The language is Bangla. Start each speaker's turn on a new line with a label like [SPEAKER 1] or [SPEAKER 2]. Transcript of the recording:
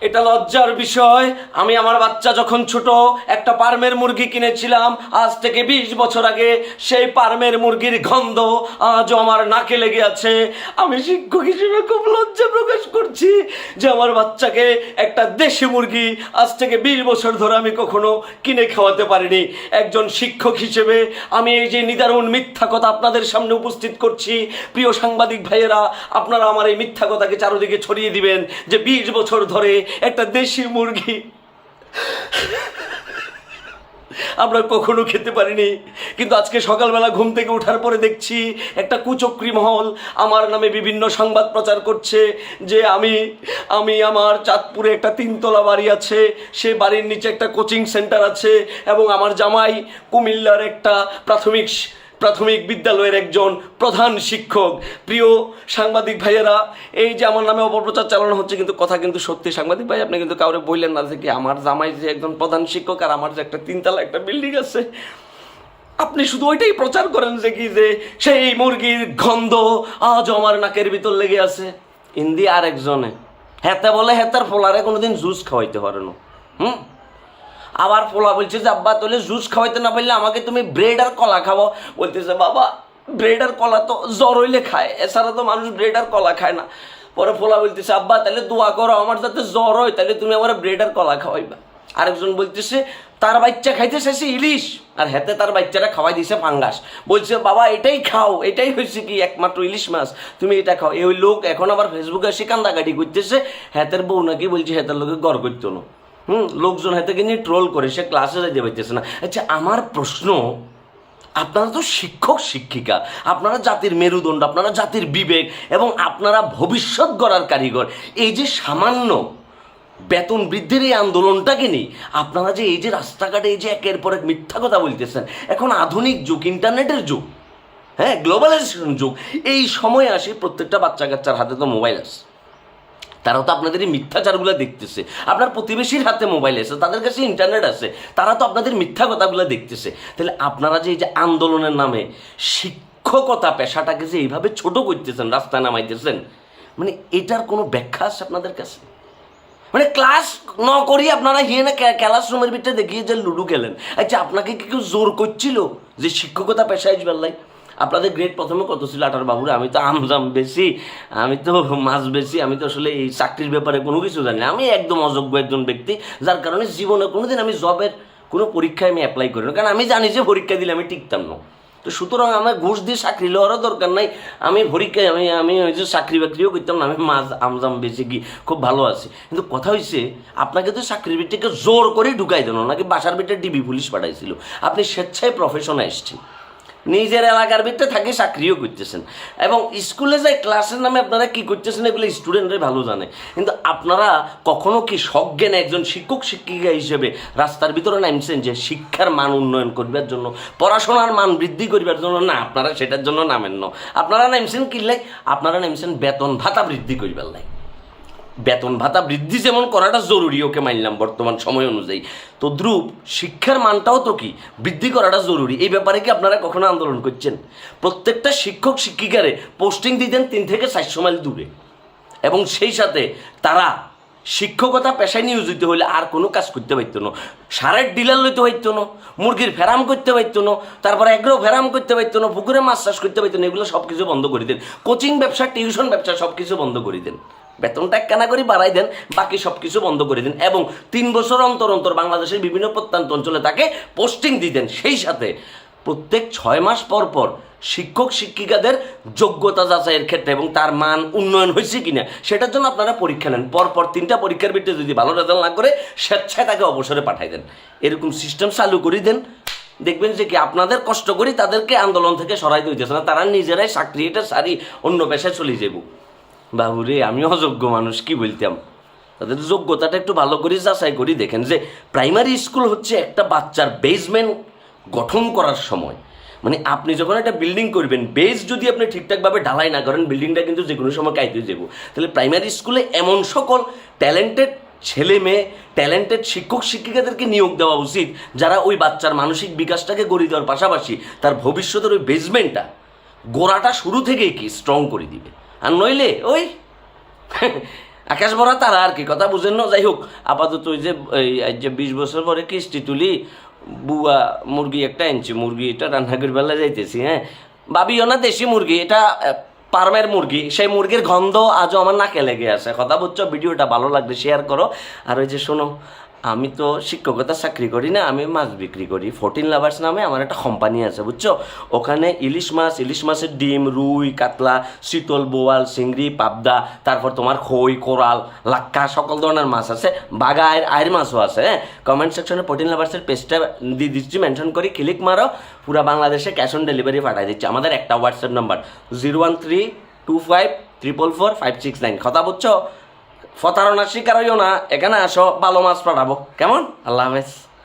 [SPEAKER 1] এটা লজ্জার বিষয়। আমি আমার বাচ্চা যখন ছোট একটা ফার্মের মুরগি কিনেছিলাম আজ থেকে 20 বছর আগে, সেই ফার্মের মুরগির গন্ধ আজও আমার নাকে লেগে আছে। আমি শিক্ষক হিসেবে খুব লজ্জা প্রকাশ করছি যে আমার বাচ্চাকে একটা দেশি মুরগি আজ থেকে 20 বছর ধরে আমি কখনো কিনে খাওয়াতে পারিনি। একজন শিক্ষক হিসেবে আমি এই যে নিদারুণ মিথ্যা কথা আপনাদের সামনে উপস্থিত করছি, প্রিয় সাংবাদিক ভাইয়েরা, আপনারা আমার এই মিথ্যা কথাকে চারদিকে ছড়িয়ে দিবেন যে 20 বছর ধরে একটা দেশি মুরগি আমরা কখনো খেতে পারিনি। কিন্তু আজকে সকালবেলা ঘুম থেকে ওঠার পরে দেখছি একটা কুচক্রী মহল আমার নামে বিভিন্ন সংবাদ প্রচার করছে যে আমি আমার চাঁদপুরে একটা 3তলা বাড়ি আছে, সে বাড়ির নিচে একটা কোচিং সেন্টার আছে, এবং আমার জামাই কুমিল্লার একটা প্রাথমিক বিদ্যালয়ের একজন প্রধান শিক্ষক। প্রিয় সাংবাদিক ভাইয়েরা, এই যে আমার নামে অপপ্রচার চালানো হচ্ছে, কিন্তু কথা কিন্তু সত্যি। সাংবাদিক ভাই, আপনি কিন্তু কাউরে বললেন না যে কি আমার জামাই যে একজন প্রধান শিক্ষক আর আমার যে একটা 3তলা একটা বিল্ডিং আছে। আপনি শুধু ওইটাই প্রচার করেন যে কি যে সেই মুরগির গন্ধ আজও আমার নাকের ভিতর লেগে আছে। ইন্দি আর একজনে হেতে বলে হেতার ফোলারে কোনোদিন জুস খাওয়াইতে পারে না। আবার পোলা বলছে যে আব্বা তাহলে জুস খাওয়াইতে না পারলে আমাকে তুমি ব্রেড আর কলা খাবো। বলতেছে বাবা ব্রেড আর কলা তো জ্বর হইলে খায়, এছাড়া তো মানুষ ব্রেড আর কলা খায় না। পরে পোলা বলতেছে আব্বা তাহলে দোয়া করো আমার যাতে জ্বর হয়, তাহলে তুমি আমার ব্রেড আর কলা খাওয়াইবা। আরেকজন বলতেছে তার বাচ্চা খাইতে চাইছে ইলিশ, আর হেতে তার বাচ্চারা খাওয়াই দিছে ফাঙ্গাস। বলছে বাবা এটাই খাও, এটাই হয়েছে কি একমাত্র ইলিশ মাছ, তুমি এটা খাও। এই লোক এখন আবার ফেসবুকে এসে কান্দাকাটি করতেছে, হেতের বউ নাকি বলছে হেতের লোকে গড় করতো না। লোকজন হাতে নিয়ে ট্রোল করে, সে ক্লাসে যাইতে পারতেছে না। আচ্ছা, আমার প্রশ্ন, আপনারা তো শিক্ষক শিক্ষিকা, আপনারা জাতির মেরুদণ্ড, আপনারা জাতির বিবেক, এবং আপনারা ভবিষ্যৎ গড়ার কারিগর। এই যে সামান্য বেতন বৃদ্ধির এই আন্দোলনটাকে নিয়ে আপনারা যে এই যে রাস্তাঘাটে এই যে একের পর এক মিথ্যা কথা বলতেছেন, এখন আধুনিক যুগ, ইন্টারনেটের যুগ, হ্যাঁ গ্লোবালাইজেশন যুগ, এই সময় আসে প্রত্যেকটা বাচ্চা কাচ্চার হাতে তো মোবাইল আছে, তারাও তো আপনাদের এই মিথ্যাচারগুলো দেখতেছে। আপনার প্রতিবেশীর হাতে মোবাইল আছে, তাদের কাছে ইন্টারনেট আছে, তারা তো আপনাদের মিথ্যা কথাগুলো দেখতেছে। তাহলে আপনারা যে এই যে আন্দোলনের নামে শিক্ষকতা পেশাটাকে যে এইভাবে ছোট করতেছেন, রাস্তায় নামাইতেছেন, মানে এটার কোনো ব্যাখ্যা আছে আপনাদের কাছে? মানে ক্লাস ন করি আপনারা হিয়ে না ক্লাসরুমের ভিতরে দেখিয়ে যে লুডো খেলেন। আচ্ছা, আপনাকে কি কেউ জোর করছিল যে শিক্ষকতা পেশায় বেলায়? আপনাদের গ্রেড প্রথমে কত ছিল? 18 বাবুরে, আমি তো আমজাম বেশি, আমি তো মাছ বেশি, আমি তো আসলে এই চাকরির ব্যাপারে কোনো কিছু জানি না, আমি একদম অযোগ্য একজন ব্যক্তি, যার কারণে জীবনে কোনোদিন আমি জবের কোনো পরীক্ষায় আমি অ্যাপ্লাই করি না, কারণ আমি জানি যে পরীক্ষা দিলে আমি টিকতাম না। তো সুতরাং আমার ঘুষ দিয়ে চাকরি লওয়ারও দরকার নাই, আমি পরীক্ষায় আমি ওই যে চাকরি বাকরিও করতাম না, আমি মাছ আমজাম বেশি কি খুব ভালো আছি। কিন্তু কথা হয়েছে, আপনাকে তো চাকরির ভিতরে জোর করে ঢুকাই দেন, নাকি বাসার ভিতরে ডিবি পুলিশ পাঠাইছিল, আপনি স্বেচ্ছায় প্রফেশনে এসছেন, নিজের এলাকার ভিতরে থাকি চাকরিও করতেছেন, এবং স্কুলে যাই ক্লাসের নামে আপনারা কি করতেছেন এগুলো স্টুডেন্টরাই ভালো জানে। কিন্তু আপনারা কখনো কি সজ্ঞানে একজন শিক্ষক শিক্ষিকা হিসেবে রাস্তার ভিতরে নামছেন যে শিক্ষার মান উন্নয়ন করবার জন্য, পড়াশোনার মান বৃদ্ধি করবার জন্য? না, আপনারা সেটার জন্য নামেন না, আপনারা নামছেন কিনলাই, আপনারা নামছেন বেতন ভাতা বৃদ্ধি করবার লাই। বেতন ভাতা বৃদ্ধি যেমন করাটা জরুরি, ওকে মানলাম বর্তমান সময় অনুযায়ী, তো দ্রুপ শিক্ষার মানটাও তো কি বৃদ্ধি করাটা জরুরি। এই ব্যাপারে কি আপনারা কখনো আন্দোলন করছেন? প্রত্যেকটা শিক্ষক শিক্ষিকারে পোস্টিং দিতেন 3 থেকে 400 মাইল দূরে, এবং সেই সাথে তারা শিক্ষকতা পেশায় নিয়োজিত হলে আর কোনো কাজ করতে পারতো না, সারের ডিলার লইতে পারতো না, মুরগির ফেরাম করতে পারতো না, তারপরে এগ্রো ফেরাম করতে পারতো না, পুকুরে মাছ চাষ করতে পারতো না, এগুলো সব কিছু বন্ধ করে দেন। কোচিং ব্যবসা, টিউশন ব্যবসা সব কিছু বন্ধ করে দেন, বেতনটা একখানা করে বাড়াই দেন, বাকি সব কিছু বন্ধ করে দিন, এবং 3 বছর অন্তর অন্তর বাংলাদেশের বিভিন্ন প্রত্যন্ত অঞ্চলে তাকে পোস্টিং দিতেন। সেই সাথে প্রত্যেক 6 মাস পর পর শিক্ষক শিক্ষিকাদের যোগ্যতা যাচাইয়ের ক্ষেত্রে এবং তার মান উন্নয়ন হয়েছে কিনা সেটার জন্য আপনারা পরীক্ষা নেন। পরপর 3টা পরীক্ষার ভিতরে যদি ভালো রেজাল্ট না করে স্বেচ্ছায় তাকে অবসরে পাঠাই দেন। এরকম সিস্টেম চালু করে দেন, দেখবেন যে কি আপনাদের কষ্ট করি তাদেরকে আন্দোলন থেকে সরাইতে হইতেছে না, তারা নিজেরাই চাকরি এটা সারি অন্য পেশায় চলে যাব। বাবুরে, আমি অযোগ্য মানুষ, কি বলতাম? তাদের যোগ্যতাটা একটু ভালো করে যাচাই করি দেখেন যে প্রাইমারি স্কুল হচ্ছে একটা বাচ্চার বেসমেন্ট গঠন করার সময়। মানে আপনি যখন একটা বিল্ডিং করবেন, বেস যদি আপনি ঠিকঠাকভাবে ঢালাই না করেন, বিল্ডিংটা কিন্তু যে কোনো সময় কাইতে যাব। তাহলে প্রাইমারি স্কুলে এমন সকল ট্যালেন্টেড ছেলে মেয়ে, ট্যালেন্টেড শিক্ষক শিক্ষিকাদেরকে নিয়োগ দেওয়া উচিত, যারা ওই বাচ্চার মানসিক বিকাশটাকে গড়ে দেওয়ার পাশাপাশি তার ভবিষ্যতের ওই বেসমেন্টটা, গোড়াটা শুরু থেকেই কি স্ট্রং করে দিবে। আর নইলে ওই আকাশ ভরা তারা আর কি, কথা বুঝেন না? যাই হোক, আপাতত ওই যে এই যে 20 বছর পরে কিস্তি তুলি, বুয়া মুরগি একটা আনছি, মুরগি এটা রান্না করে বেলা যাইতেছি। হ্যাঁ, ভাবিও না দেশি মুরগি, এটা ফার্মের মুরগি। সেই মুরগির গন্ধ আজও আমার নাকে লেগে আছে, কথা বুঝছো? ভিডিওটা ভালো লাগলে শেয়ার করো। আর ওই যে শোনো, আমি তো শিক্ষকতার চাকরি করি না, আমি মাছ বিক্রি করি। 14 লাভার্স নামে আমার একটা কোম্পানি আছে, বুঝছো? ওখানে ইলিশ মাছের ডিম, রুই, কাতলা, শীতল, বোয়াল, চিংড়ি, পাবদা, তারপর তোমার খই, কোরাল, লাক্কা, সকল ধরনের মাছ আছে। বাঘা আয়ের মাছও আছে। হ্যাঁ, কমেন্ট সেকশনে 14 লাভার্সের পেজটা দিয়ে দিচ্ছি, মেনশন করি, ক্লিক মারো, পুরো বাংলাদেশে ক্যাশ অন ডেলিভারি পাঠিয়ে দিচ্ছি। আমাদের একটা হোয়াটসঅ্যাপ নাম্বার 01325445569, কথা বুঝছো? প্রতারণার শিকার হইও না, এখানে আসো, ভালো মাছ পাঠাবো। কেমন? আল্লাহ হাফেজ।